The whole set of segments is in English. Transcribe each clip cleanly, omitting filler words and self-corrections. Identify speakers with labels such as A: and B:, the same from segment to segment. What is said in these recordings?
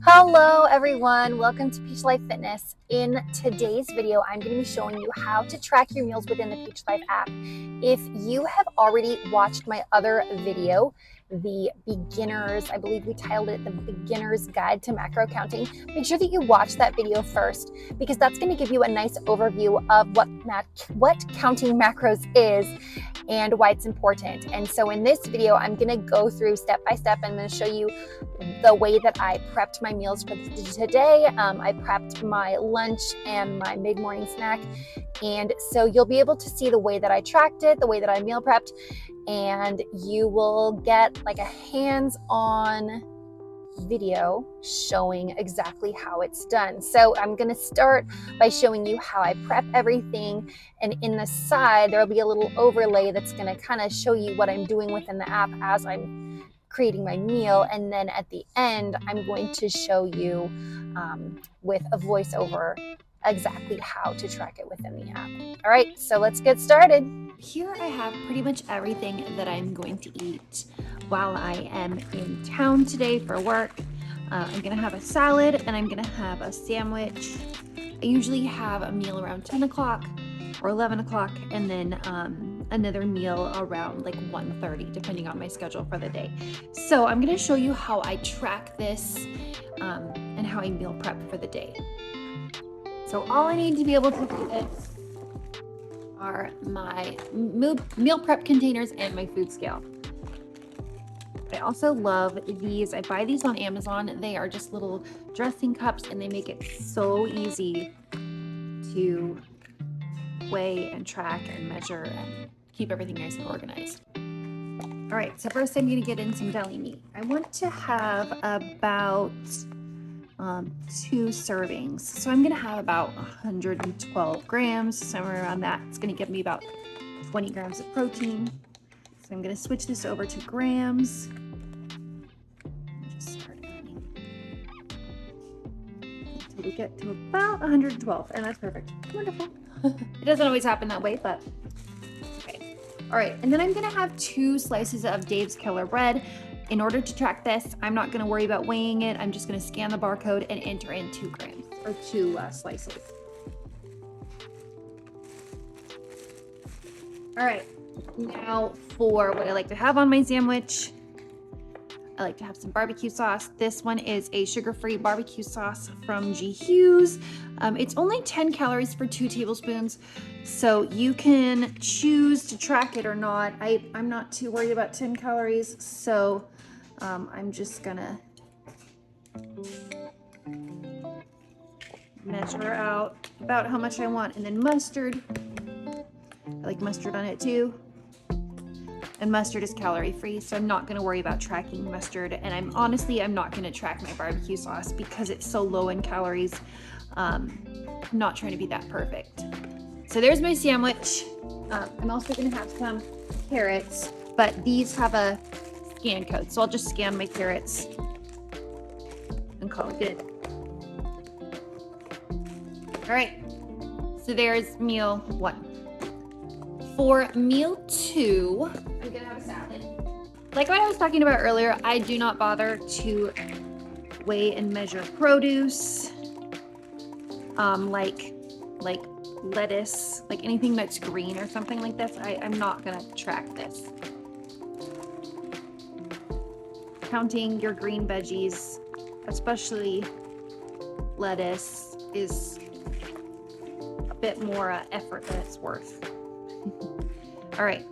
A: Hello everyone, welcome to Peach Life Fitness. In today's video, I'm going to be showing you how to track your meals within the Peach Life app. If you have already watched my other video, the beginners, I believe we titled it the Beginner's Guide to Macro Counting, make sure that you watch that video first because that's going to give you a nice overview of what counting macros is and why it's important. And so in this video, I'm going to go through step by step. I'm going to show you the way that I prepped my meals for today. I prepped my lunch and my mid-morning snack. And so you'll be able to see the way that I tracked it, the way that I meal prepped, and you will get like a hands-on video showing exactly how it's done. So I'm going to start by showing you how I prep everything, and in the side there'll be a little overlay that's going to kind of show you what I'm doing within the app as I'm creating my meal, and then at the end I'm going to show you with a voiceover exactly how to track it within the app. All right, so let's get started.
B: Here I have pretty much everything that I'm going to eat while I am in town today for work. I'm gonna have a salad and I'm gonna have a sandwich. I usually have a meal around 10 o'clock or 11 o'clock and then another meal around like 1:30 depending on my schedule for the day. So I'm gonna show you how I track this and how I meal prep for the day. So all I need to be able to do this are my meal prep containers and my food scale. I also love these. I buy these on Amazon. They are just little dressing cups and they make it so easy to weigh and track and measure and keep everything nice and organized. All right, so first I'm gonna get in some deli meat. I want to have about 2 servings. So I'm gonna have about 112 grams, somewhere around that. It's gonna give me about 20 grams of protein. So I'm gonna switch this over to grams. Just start adding until we get to about 112, and that's perfect. Wonderful. It doesn't always happen that way, but okay. All right, and then I'm gonna have 2 slices of Dave's Killer Bread. In order to track this, I'm not gonna worry about weighing it. I'm just gonna scan the barcode and enter in 2 grams or 2 slices. All right, now for what I like to have on my sandwich. I like to have some barbecue sauce. This one is a sugar-free barbecue sauce from G. Hughes. It's only 10 calories for 2 tablespoons, so you can choose to track it or not. I'm not too worried about 10 calories, so I'm just gonna measure out about how much I want. And then mustard. I like mustard on it too. And mustard is calorie free, so I'm not gonna worry about tracking mustard. And I'm not gonna track my barbecue sauce because it's so low in calories. I'm not trying to be that perfect. So there's my sandwich. I'm also gonna have some carrots, but these have a scan code. So I'll just scan my carrots and call it good. All right, so there's meal 1. For meal 2, I'm gonna have a salad. Like what I was talking about earlier, I do not bother to weigh and measure produce, like lettuce, like anything that's green or something like this. I'm not gonna track this. Counting your green veggies, especially lettuce, is a bit more effort than it's worth. All right,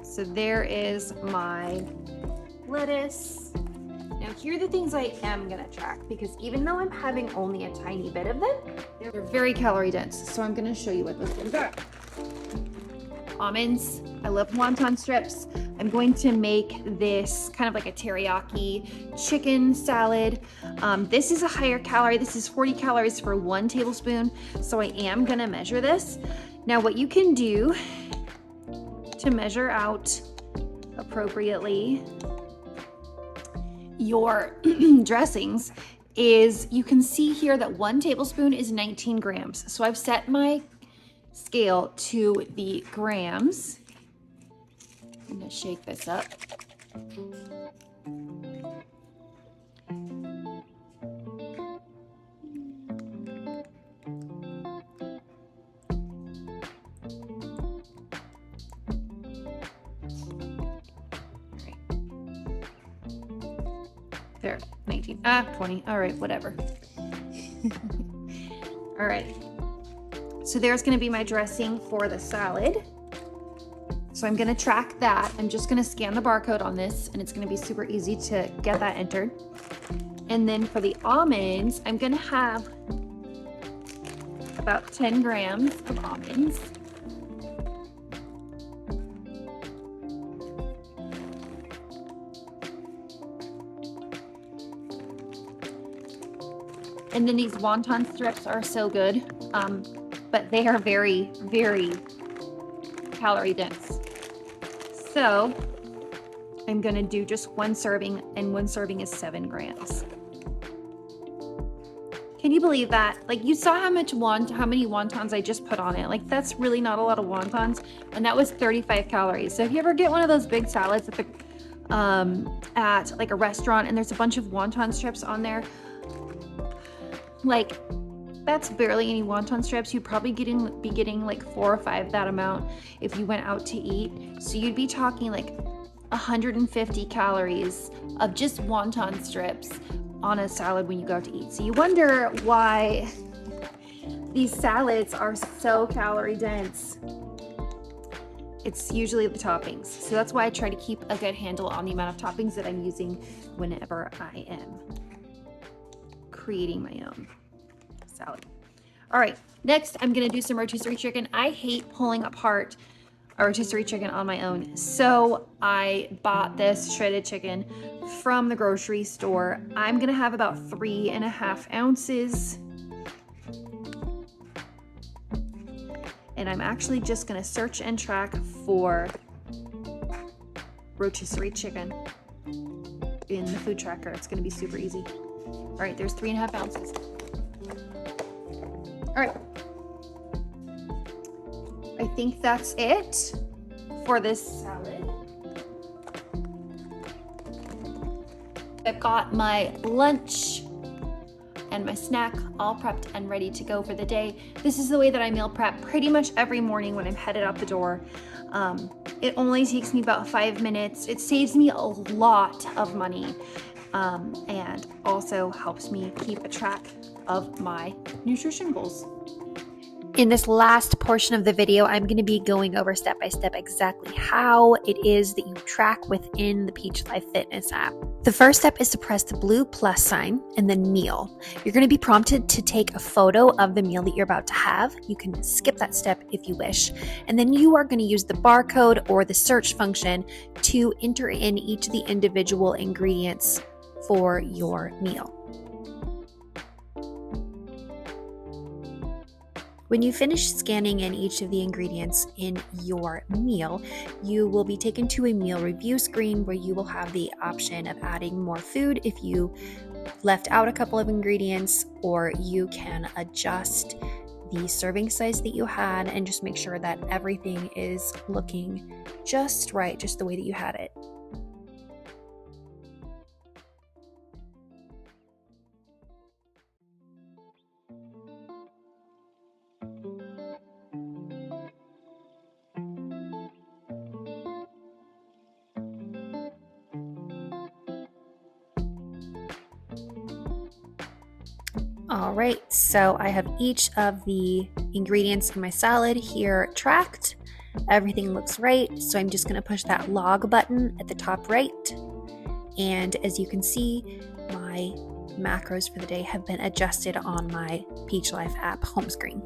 B: so there is my lettuce. Now here are the things I am gonna track, because even though I'm having only a tiny bit of them, they're very calorie dense. So I'm gonna show you what those things are. Almonds, I love wonton strips. I'm going to make this kind of like a teriyaki chicken salad. This is a higher calorie. This is 40 calories for 1 tablespoon. So I am gonna measure this. Now what you can do to measure out appropriately your dressings is you can see here that 1 tablespoon is 19 grams. So I've set my scale to the grams. I'm gonna shake this up. There, 19, 20. All right, whatever. All right. So there's going to be my dressing for the salad. So I'm going to track that. I'm just going to scan the barcode on this, and it's going to be super easy to get that entered. And then for the almonds, I'm going to have about 10 grams of almonds. And then these wonton strips are so good, but they are very, very calorie dense. So I'm gonna do just one serving, and one serving is 7 grams. Can you believe that? Like, you saw how many wontons I just put on it. Like, that's really not a lot of wontons, and that was 35 calories. So if you ever get one of those big salads at like a restaurant and there's a bunch of wonton strips on there, like, that's barely any wonton strips. You'd probably be getting like 4 or 5 that amount if you went out to eat. So you'd be talking like 150 calories of just wonton strips on a salad when you go out to eat. So you wonder why these salads are so calorie dense. It's usually the toppings. So that's why I try to keep a good handle on the amount of toppings that I'm using whenever I am creating my own salad. All right, next I'm gonna do some rotisserie chicken. I hate pulling apart a rotisserie chicken on my own, so I bought this shredded chicken from the grocery store. I'm gonna have about 3.5 ounces, and I'm actually just gonna search and track for rotisserie chicken in the food tracker. It's gonna be super easy. All right, there's 3.5 ounces. All right. I think that's it for this salad. I've got my lunch and my snack all prepped and ready to go for the day. This is the way that I meal prep pretty much every morning when I'm headed out the door. It only takes me about 5 minutes. It saves me a lot of money. And also helps me keep a track of my nutrition goals.
A: In this last portion of the video, I'm going to be going over step by step exactly how it is that you track within the Peach Life Fitness app. The first step is to press the blue plus sign and then meal. You're going to be prompted to take a photo of the meal that you're about to have. You can skip that step if you wish. And then you are going to use the barcode or the search function to enter in each of the individual ingredients for your meal. When you finish scanning in each of the ingredients in your meal, you will be taken to a meal review screen where you will have the option of adding more food if you left out a couple of ingredients, or you can adjust the serving size that you had and just make sure that everything is looking just right, just the way that you had it. All right, so I have each of the ingredients in my salad here tracked. Everything looks right, so I'm just gonna push that log button at the top right. And as you can see, my macros for the day have been adjusted on my Peach Life app home screen.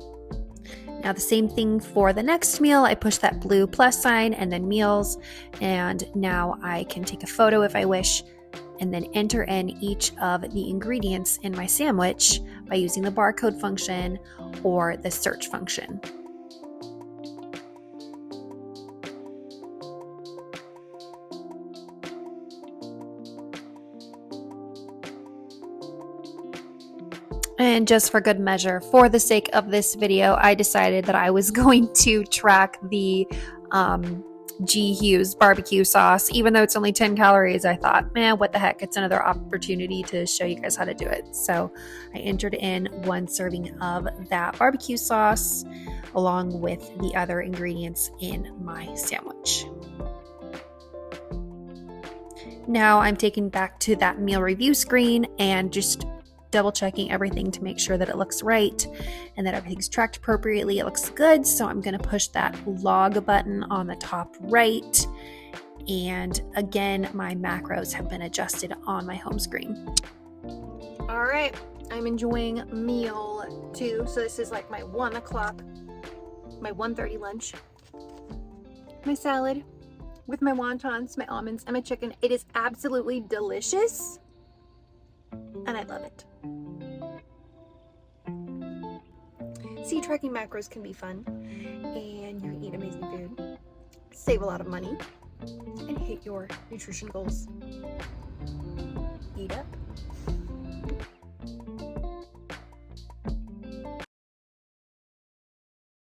A: Now the same thing for the next meal. I push that blue plus sign and then meals, and now I can take a photo if I wish, and then enter in each of the ingredients in my sandwich by using the barcode function or the search function. And just for good measure, for the sake of this video, I decided that I was going to track the G. Hughes barbecue sauce. Even though it's only 10 calories, I thought, man, what the heck? It's another opportunity to show you guys how to do it. So I entered in 1 serving of that barbecue sauce along with the other ingredients in my sandwich. Now I'm taking back to that meal review screen and just double checking everything to make sure that it looks right and that everything's tracked appropriately. It looks good. So I'm going to push that log button on the top right. And again, my macros have been adjusted on my home screen. All right, I'm enjoying meal 2. So this is like my 1 o'clock, my 1:30 lunch. My salad with my wontons, my almonds, and my chicken. It is absolutely delicious, and I love it. See, tracking macros can be fun, and you can eat amazing food, save a lot of money, and hit your nutrition goals. Eat up.